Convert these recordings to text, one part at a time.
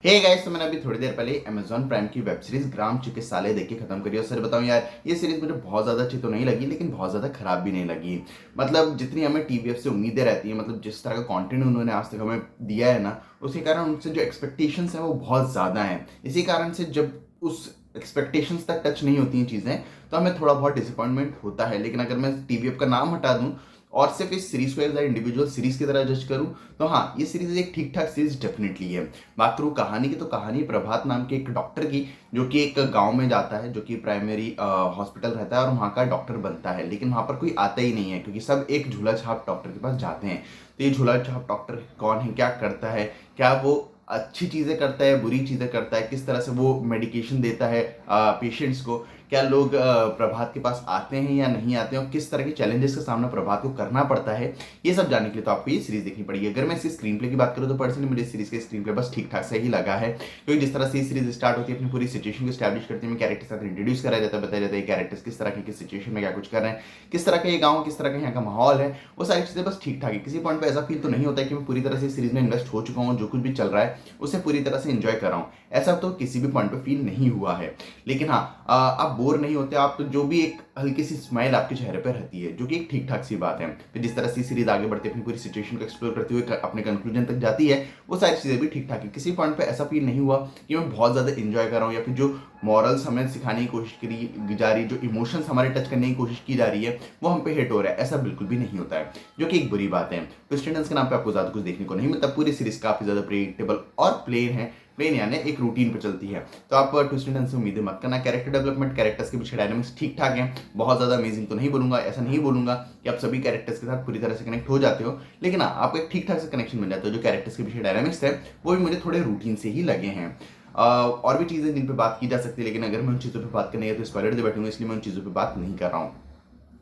Hey guys, तो मैंने अभी थोड़ी देर पहले Amazon प्राइम की वेब सीरीज ग्राम चिकित्सालय देख के खत्म करी और सर बताऊं यार, ये सीरीज मुझे बहुत ज़्यादा अच्छी तो नहीं लगी, लेकिन बहुत ज़्यादा खराब भी नहीं लगी। मतलब जितनी हमें टीवीएफ से उम्मीदें रहती हैं, मतलब जिस तरह का कंटेंट उन्होंने आज तक हमें दिया है ना, उसके कारण उनसे जो एक्सपेक्टेशंस हैं वो बहुत ज़्यादा हैं। इसी कारण से जब उस एक्सपेक्टेशंस तक टच नहीं होती हैं चीज़ें, तो हमें थोड़ा बहुत डिसअपॉइंटमेंट होता है। लेकिन अगर मैं टीवीएफ का नाम हटा दूं और सिर्फ इस सीरीज को एज इंडिविजुअल सीरीज की तरह जज करूं, तो हाँ, ये सीरीज एक ठीक ठाक सीरीज डेफिनेटली है। बात करूँ कहानी की, तो कहानी प्रभात नाम के एक डॉक्टर की, जो कि एक गांव में जाता है, जो कि प्राइमरी हॉस्पिटल रहता है और वहाँ का डॉक्टर बनता है। लेकिन वहाँ पर कोई आता ही नहीं है, क्योंकि सब एक झूला छाप डॉक्टर के पास जाते हैं। तो ये झूला छाप डॉक्टर कौन है, क्या करता है, क्या वो अच्छी चीज़ें करता है, बुरी चीज़ें करता है, किस तरह से वो मेडिकेशन देता है पेशेंट्स को, क्या लोग प्रभात के पास आते हैं या नहीं आते हैं, और किस तरह के चैलेंजेस का सामना प्रभात को करना पड़ता है, ये सब जानने के लिए तो आपको ये सीरीज देखनी पड़ेगी। अगर मैं इसकी स्क्रीन प्ले की बात करूँ, तो पर्सनली मुझे इस सीरीज का स्क्रीन प्ले बस ठीक ठाक से ही लगा है। क्योंकि जिस तरह से ये सीरीज स्टार्ट होती है, अपनी पूरी सिचुएशन को स्टैब्लिश करती है, कैरेक्टर के साथ इंट्रोड्यूस कराया जाता है, बताया जाता है कैरेक्टर्स किस तरह की सिचुएशन में क्या कुछ कर रहे हैं, किस तरह का ये गाँव, किस तरह का यहाँ का माहौल है, वो सारी चीज़ें बस ठीक ठाक है। किसी पॉइंट पर ऐसा फील तो नहीं होता है कि मैं पूरी तरह से सीरीज में इन्वेस्ट हो चुका हूँ, जो कुछ भी चल रहा है उसे पूरी तरह से इंजॉय कर रहा हूँ, ऐसा तो किसी भी पॉइंट पर फील नहीं हुआ है। लेकिन हाँ, आप बोर नहीं होते, आप जो भी एक हल्की सी स्माइल आपके चेहरे पर रहती है, जो कि एक ठीक ठाक सी बात है। फिर जिस तरह से सीरीज आगे बढ़ती है, अपनी पूरी सिचुएशन को एक्सप्लोर करते हुए अपने कंक्लूजन तक जाती है, वो सारी चीज़ें भी ठीक ठाक है। किसी पॉइंट पे ऐसा फील नहीं हुआ कि मैं बहुत ज़्यादा इंजॉय कर रहा हूँ, या फिर जो मॉरल्स हमें सिखाने की कोशिश करी जा रही है, जो इमोशंस हमारे टच करने की कोशिश की जा रही है, वो हम पे हिट हो रहा है, ऐसा बिल्कुल भी नहीं होता है, जो कि एक बुरी बात है। तो स्टूडेंट्स के नाम पे आपको ज़्यादा कुछ देखने को नहीं मिलता। पूरी सीरीज काफ़ी ज़्यादा प्रेडिक्टेबल और प्लेन है, प्लेन यानी एक रूटीन पे चलती है। तो आप ट्विस्ट एंड टर्न से उम्मीदें मत करना। कैरेक्टर डेवलपमेंट, कैरेक्टर्स के पीछे डायनामिक्स ठीक ठाक हैं, बहुत ज़्यादा अमेजिंग तो नहीं बोलूंगा, ऐसा नहीं बोलूंगा कि आप सभी कैरेक्टर्स के साथ पूरी तरह से कनेक्ट हो जाते हो, लेकिन हाँ, आपको एक ठीक ठाक से कनेक्शन मिल जाता है। जो कैरेक्टर्स के पीछे डायनामिक्स है, वो भी मुझे थोड़े रूटीन से ही लगे हैं। और भी चीज़ें जिन पे बात की जा सकती है, लेकिन अगर मैं उन चीज़ों पे बात करनी है तो स्पॉइलर दे बैठूंगा, इसलिए मैं उन चीज़ों पे बात नहीं कर रहा हूँ।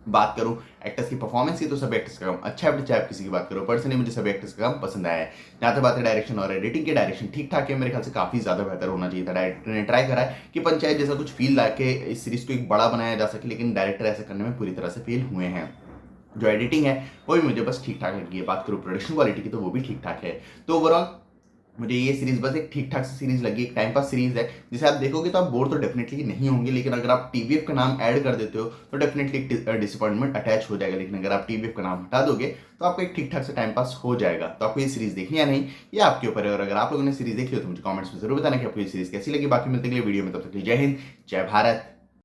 बात करूं एक्टर्स की परफॉर्मेंस की, तो सब एक्टर्स का काम अच्छा है, चाहे आप किसी की बात करो। पर्सनली मुझे सब एक्टर्स का काम पसंद आया है। जहाँ तक बात है डायरेक्शन और एडिटिंग की, डायरेक्शन ठीक ठाक है, मेरे ख्याल से काफ़ी ज़्यादा बेहतर होना चाहिए था। डायरेक्टर ने ट्राई करा है कि पंचायत जैसा कुछ फील ला के इस सीरीज को एक बड़ा बनाया जा सके, लेकिन डायरेक्टर ऐसा करने में पूरी तरह से फेल हुए हैं। जो एडिटिंग है वो भी मुझे बस ठीक ठाक लगी है। बात करूँ प्रोडक्शन क्वालिटी की, तो वो भी ठीक ठाक है। तो ओवरऑल मुझे ये सीरीज बस एक ठीक ठाक सी सीरीज लगी, एक टाइम पास सीरीज है, जिसे आप देखोगे तो आप बोर तो डेफिनेटली नहीं होंगे। लेकिन अगर आप टीवीएफ का नाम ऐड कर देते हो, तो डेफिनेटली एक डिसअपॉइंटमेंट अटैच हो जाएगा। लेकिन अगर आप टीवीएफ का नाम हटा दोगे, तो आपको एक ठीक ठाक से टाइम पास हो जाएगा। तो आपको ये सीरीज देखनी या नहीं, ये आपके ऊपर है। और अगर आप लोगों ने सीरीज देखी हो, तो मुझे कमेंट्स में जरूर बताना कि आपको ये सीरीज कैसी लगी। बाकी मिलते हैं अगले वीडियो में, तब तक के लिए जय हिंद, जय भारत,